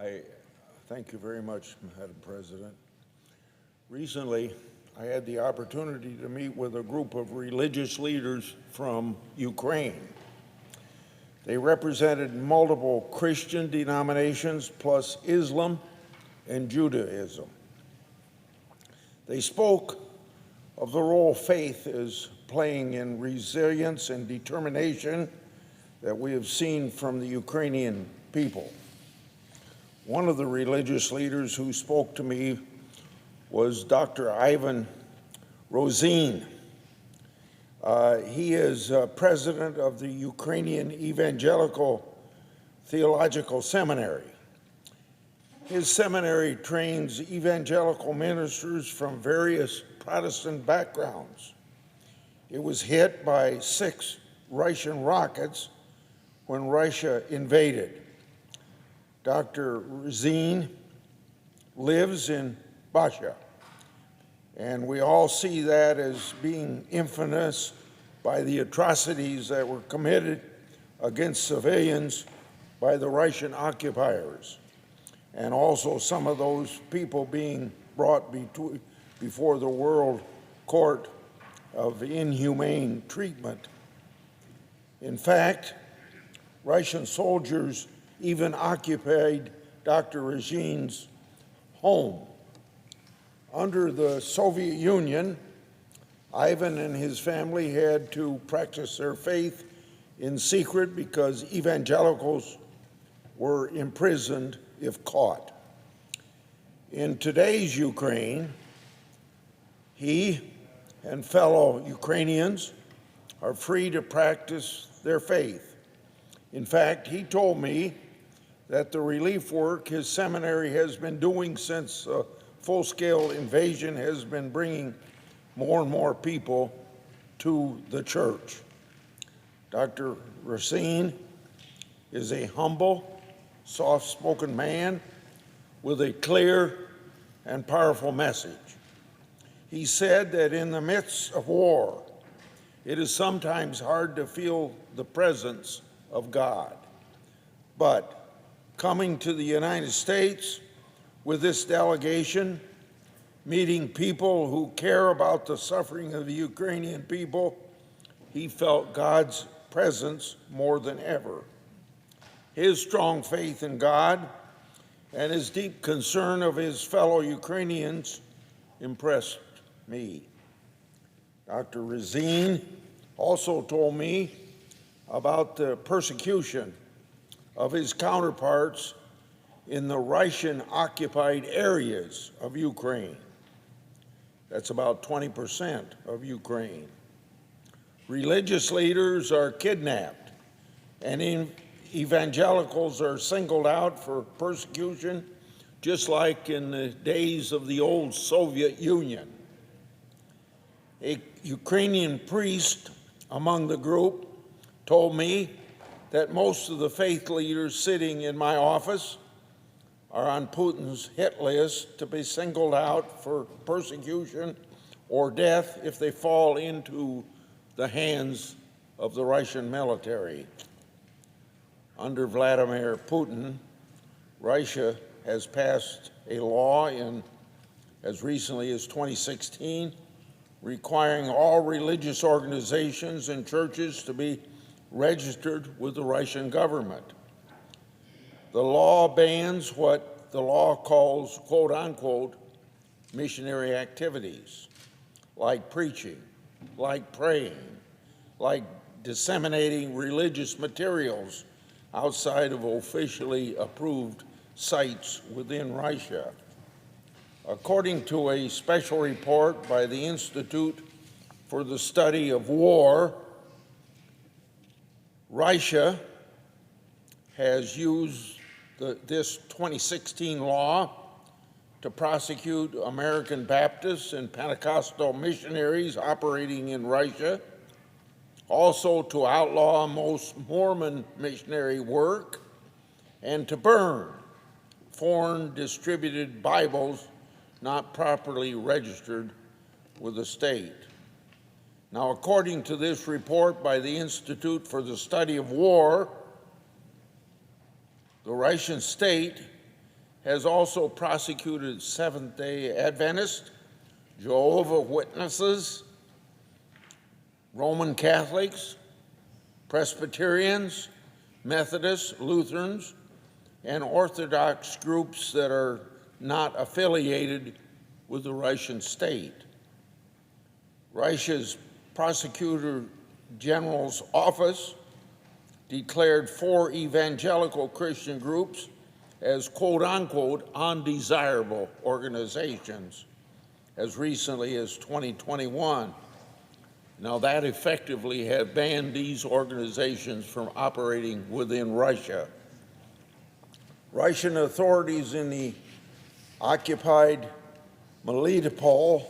I thank you very much, Madam President. Recently, I had the opportunity to meet with a group of religious leaders from Ukraine. They represented multiple Christian denominations plus Islam and Judaism. They spoke of the role faith is playing in resilience and determination that we have seen from the Ukrainian people. One of the religious leaders who spoke to me was Dr. Ivan Rosin. He is president of the Ukrainian Evangelical Theological Seminary. His seminary trains evangelical ministers from various Protestant backgrounds. It was hit by 6 Russian rockets when Russia invaded. Dr. Rosin lives in Basha, and we all see that as being infamous by the atrocities that were committed against civilians by the Russian occupiers, and also some of those people being brought before the World Court of Inhumane Treatment. In fact, Russian soldiers even occupied Dr. Rosin's home. Under the Soviet Union, Ivan and his family had to practice their faith in secret because evangelicals were imprisoned if caught. In today's Ukraine, he and fellow Ukrainians are free to practice their faith. In fact, he told me that the relief work his seminary has been doing since a full-scale invasion has been bringing more and more people to the church. Dr. Rosin is a humble, soft-spoken man with a clear and powerful message. He said that in the midst of war, it is sometimes hard to feel the presence of God. But coming to the United States with this delegation, meeting people who care about the suffering of the Ukrainian people, he felt God's presence more than ever. His strong faith in God and his deep concern of his fellow Ukrainians impressed me. Dr. Rosin also told me about the persecution of his counterparts in the Russian-occupied areas of Ukraine. That's about 20% of Ukraine. Religious leaders are kidnapped, and evangelicals are singled out for persecution, just like in the days of the old Soviet Union. A Ukrainian priest among the group told me that most of the faith leaders sitting in my office are on Putin's hit list to be singled out for persecution or death if they fall into the hands of the Russian military. Under Vladimir Putin, Russia has passed a law as recently as 2016 requiring all religious organizations and churches to be registered with the Russian government. The law bans what the law calls, quote unquote, missionary activities, like preaching, like praying, like disseminating religious materials outside of officially approved sites within Russia. According to a special report by the Institute for the Study of War, Russia has used this 2016 law to prosecute American Baptists and Pentecostal missionaries operating in Russia, also to outlaw most Mormon missionary work, and to burn foreign distributed Bibles not properly registered with the state. Now, according to this report by the Institute for the Study of War, the Russian state has also prosecuted Seventh-day Adventists, Jehovah's Witnesses, Roman Catholics, Presbyterians, Methodists, Lutherans, and Orthodox groups that are not affiliated with the Russian state. Russia's Prosecutor General's office declared 4 evangelical Christian groups as quote-unquote undesirable organizations as recently as 2021. Now that effectively had banned these organizations from operating within Russia. Russian authorities in the occupied Melitopol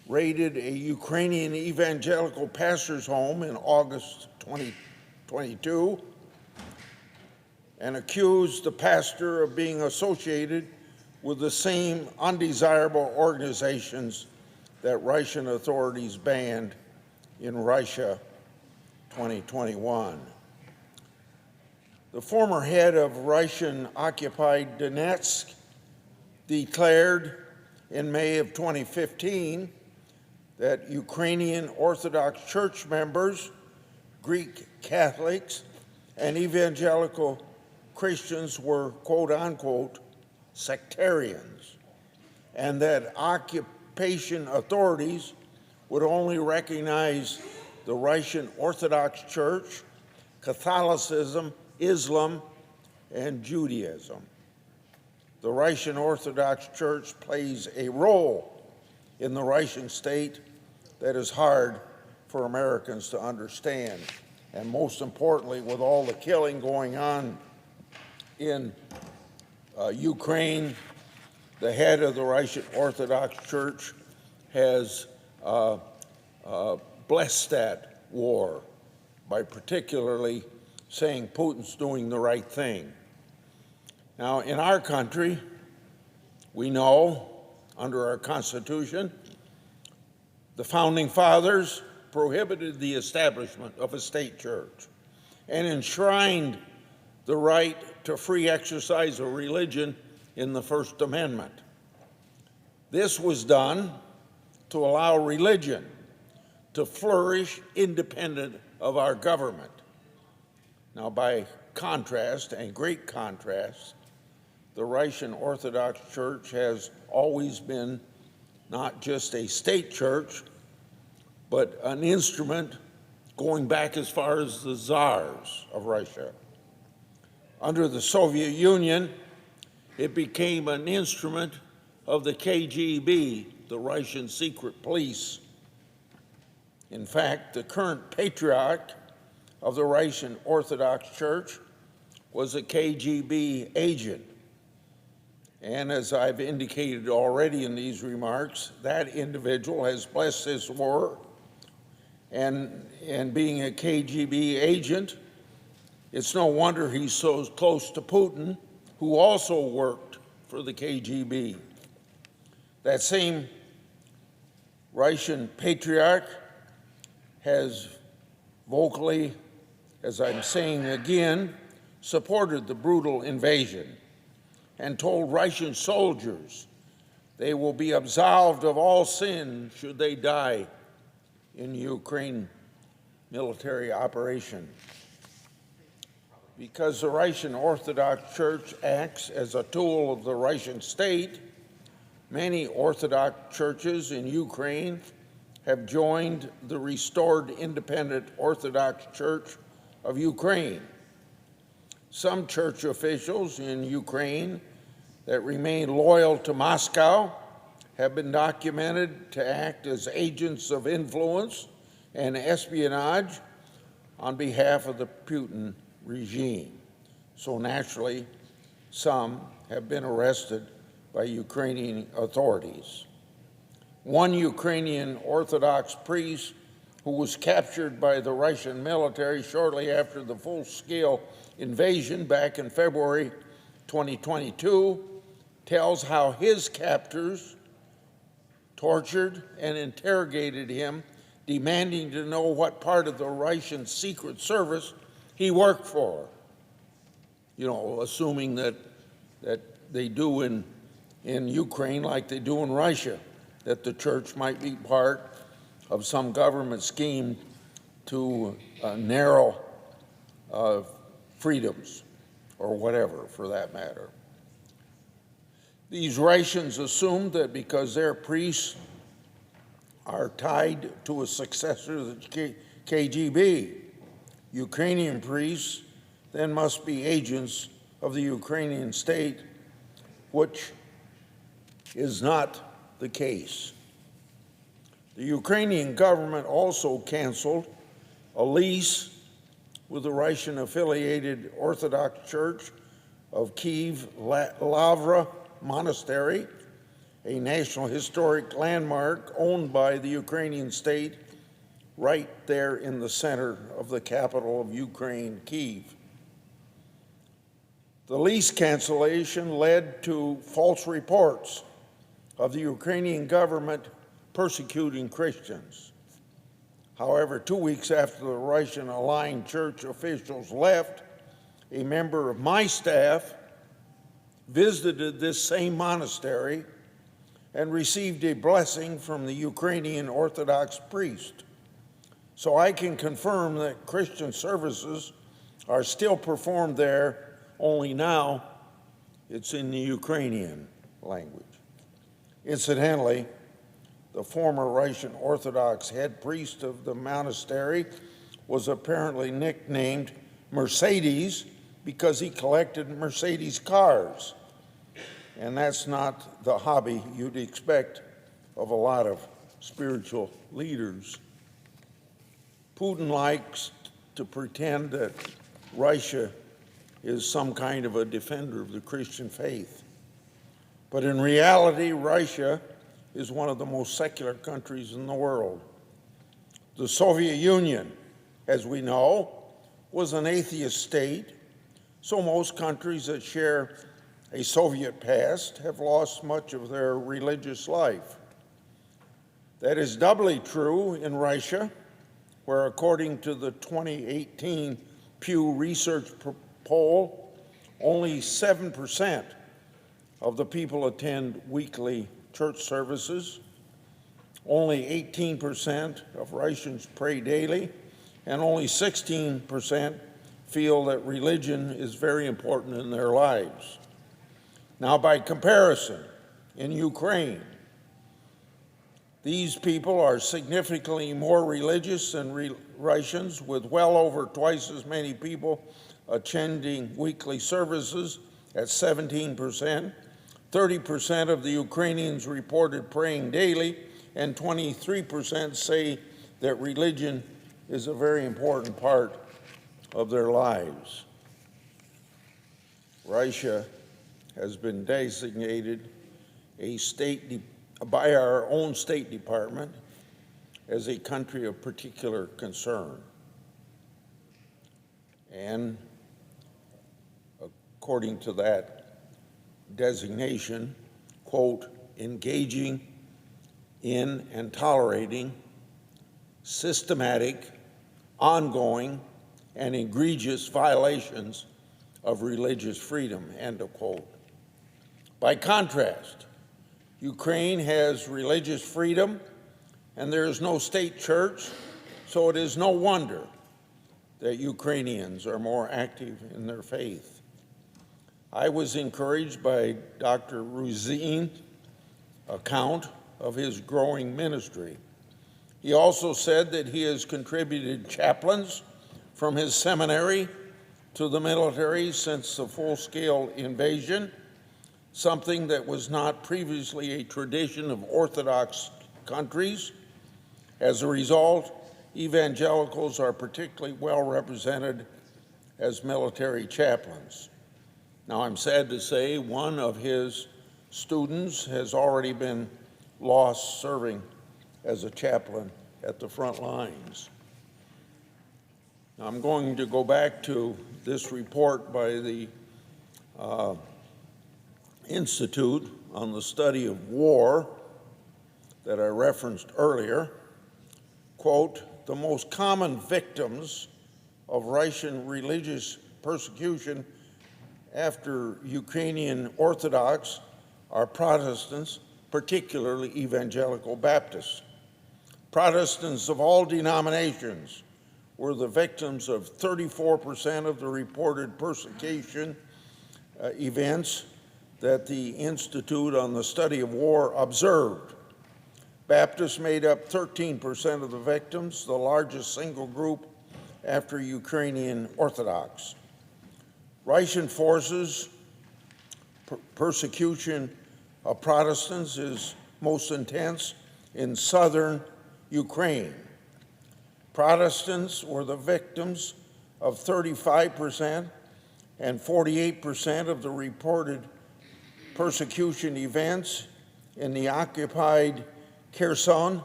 raided a Ukrainian evangelical pastor's home in August 2022 and accused the pastor of being associated with the same undesirable organizations that Russian authorities banned in Russia 2021. The former head of Russian-occupied Donetsk declared in May of 2015 that Ukrainian Orthodox Church members, Greek Catholics, and evangelical Christians were quote-unquote sectarians, and that occupation authorities would only recognize the Russian Orthodox Church, Catholicism, Islam, and Judaism. The Russian Orthodox Church plays a role in the Russian state that is hard for Americans to understand. And most importantly, with all the killing going on in Ukraine, the head of the Russian Orthodox Church has blessed that war by particularly saying Putin's doing the right thing. Now, in our country, we know under our Constitution, the Founding Fathers prohibited the establishment of a state church and enshrined the right to free exercise of religion in the First Amendment. This was done to allow religion to flourish independent of our government. Now, by contrast, and great contrast, the Russian Orthodox Church has always been not just a state church, but an instrument going back as far as the czars of Russia. Under the Soviet Union, it became an instrument of the KGB, the Russian secret police. In fact, the current patriarch of the Russian Orthodox Church was a KGB agent. And as I've indicated already in these remarks, that individual has blessed this war. And being a KGB agent, it's no wonder he's so close to Putin, who also worked for the KGB. That same Russian patriarch has vocally, as I'm saying again, supported the brutal invasion and told Russian soldiers they will be absolved of all sin should they die in Ukraine military operation. Because the Russian Orthodox Church acts as a tool of the Russian state, many Orthodox churches in Ukraine have joined the restored independent Orthodox Church of Ukraine. Some church officials in Ukraine that remain loyal to Moscow have been documented to act as agents of influence and espionage on behalf of the Putin regime. So naturally, some have been arrested by Ukrainian authorities. One Ukrainian Orthodox priest who was captured by the Russian military shortly after the full-scale invasion back in February 2022 tells how his captors tortured and interrogated him, demanding to know what part of the Russian Secret Service he worked for. You know, assuming that they do in Ukraine like they do in Russia, that the church might be part of some government scheme to narrow freedoms, or whatever for that matter. These Russians assume that because their priests are tied to a successor of the KGB, Ukrainian priests then must be agents of the Ukrainian state, which is not the case. The Ukrainian government also canceled a lease with the Russian-affiliated Orthodox Church of Kiev Lavra Monastery, a National Historic Landmark owned by the Ukrainian state, right there in the center of the capital of Ukraine, Kyiv. The lease cancellation led to false reports of the Ukrainian government persecuting Christians. However, 2 weeks after the Russian-aligned church officials left, a member of my staff visited this same monastery and received a blessing from the Ukrainian Orthodox priest. So I can confirm that Christian services are still performed there, only now it's in the Ukrainian language. Incidentally, the former Russian Orthodox head priest of the monastery was apparently nicknamed Mercedes because he collected Mercedes cars. And that's not the hobby you'd expect of a lot of spiritual leaders. Putin likes to pretend that Russia is some kind of a defender of the Christian faith. But in reality, Russia is one of the most secular countries in the world. The Soviet Union, as we know, was an atheist state, so most countries that share a Soviet past have lost much of their religious life. That is doubly true in Russia, where according to the 2018 Pew Research poll, only 7% of the people attend weekly church services, only 18% of Russians pray daily, and only 16% feel that religion is very important in their lives. Now, by comparison, in Ukraine, these people are significantly more religious than Russians, with well over twice as many people attending weekly services at 17%. 30% of the Ukrainians reported praying daily, and 23% say that religion is a very important part of their lives. Russia has been designated by our own State Department as a country of particular concern. And according to that designation, quote, engaging in and tolerating systematic, ongoing, and egregious violations of religious freedom, end of quote. By contrast, Ukraine has religious freedom, and there is no state church, so it is no wonder that Ukrainians are more active in their faith. I was encouraged by Dr. Ruzin's account of his growing ministry. He also said that he has contributed chaplains from his seminary to the military since the full-scale invasion, something that was not previously a tradition of Orthodox countries. As a result, evangelicals are particularly well represented as military chaplains. Now, I'm sad to say one of his students has already been lost serving as a chaplain at the front lines. Now, I'm going to go back to this report by the Institute on the Study of War that I referenced earlier. Quote, the most common victims of Russian religious persecution after Ukrainian Orthodox are Protestants, particularly evangelical Baptists. Protestants of all denominations were the victims of 34% of the reported persecution events that the Institute on the Study of War observed. Baptists made up 13% of the victims, the largest single group after Ukrainian Orthodox. Russian forces' persecution of Protestants is most intense in southern Ukraine. Protestants were the victims of 35% and 48% of the reported persecution events in the occupied Kherson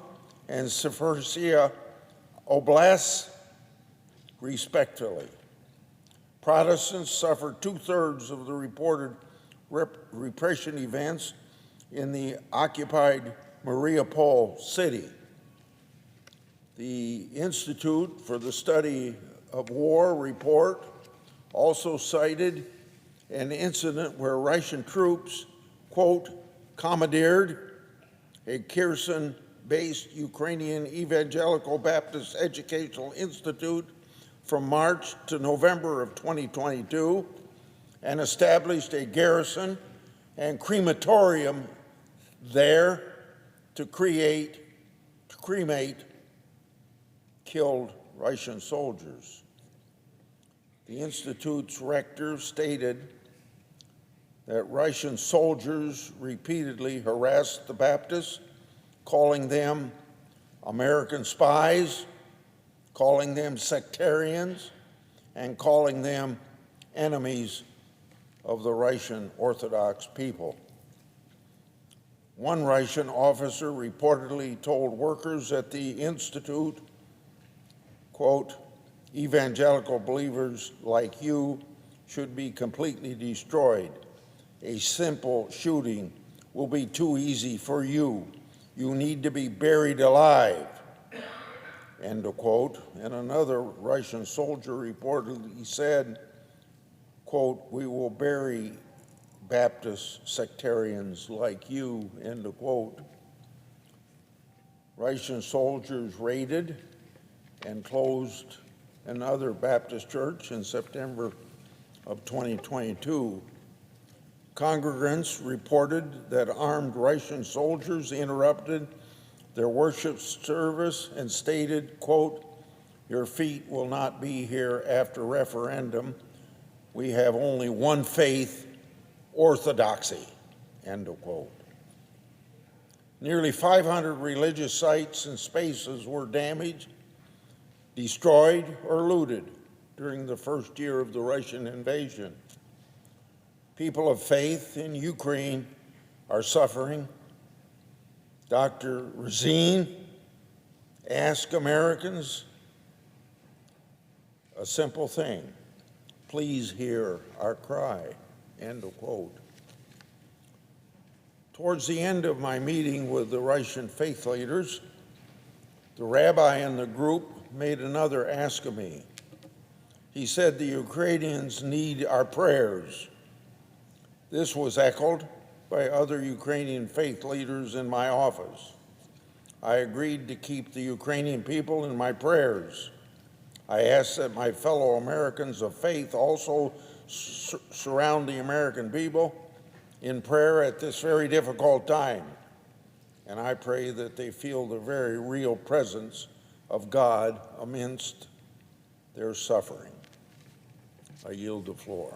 and Zaporizhzhia oblasts, respectively. Protestants suffered two-thirds of the reported repression events in the occupied Mariupol city. The Institute for the Study of War report also cited an incident where Russian troops, quote, commandeered a Kherson-based Ukrainian Evangelical Baptist Educational Institute from March to November of 2022 and established a garrison and crematorium there to cremate killed Russian soldiers. The Institute's rector stated that Russian soldiers repeatedly harassed the Baptists, calling them American spies, calling them sectarians, and calling them enemies of the Russian Orthodox people. One Russian officer reportedly told workers at the Institute, quote, evangelical believers like you should be completely destroyed. A simple shooting will be too easy for you. You need to be buried alive, end of quote. And another Russian soldier reportedly said, quote, we will bury Baptist sectarians like you, end of quote. Russian soldiers raided and closed another Baptist church in September of 2022. Congregants reported that armed Russian soldiers interrupted their worship service and stated, quote, your feet will not be here after referendum. We have only one faith, orthodoxy, end of quote. Nearly 500 religious sites and spaces were damaged, destroyed, or looted during the first year of the Russian invasion. People of faith in Ukraine are suffering. Dr. Razin asked Americans a simple thing, please hear our cry, end of quote. Towards the end of my meeting with the Russian faith leaders, the rabbi in the group made another ask of me. He said the Ukrainians need our prayers. This was echoed by other Ukrainian faith leaders in my office. I agreed to keep the Ukrainian people in my prayers. I asked that my fellow Americans of faith also surround the American people in prayer at this very difficult time. And I pray that they feel the very real presence of God amidst their suffering. I yield the floor.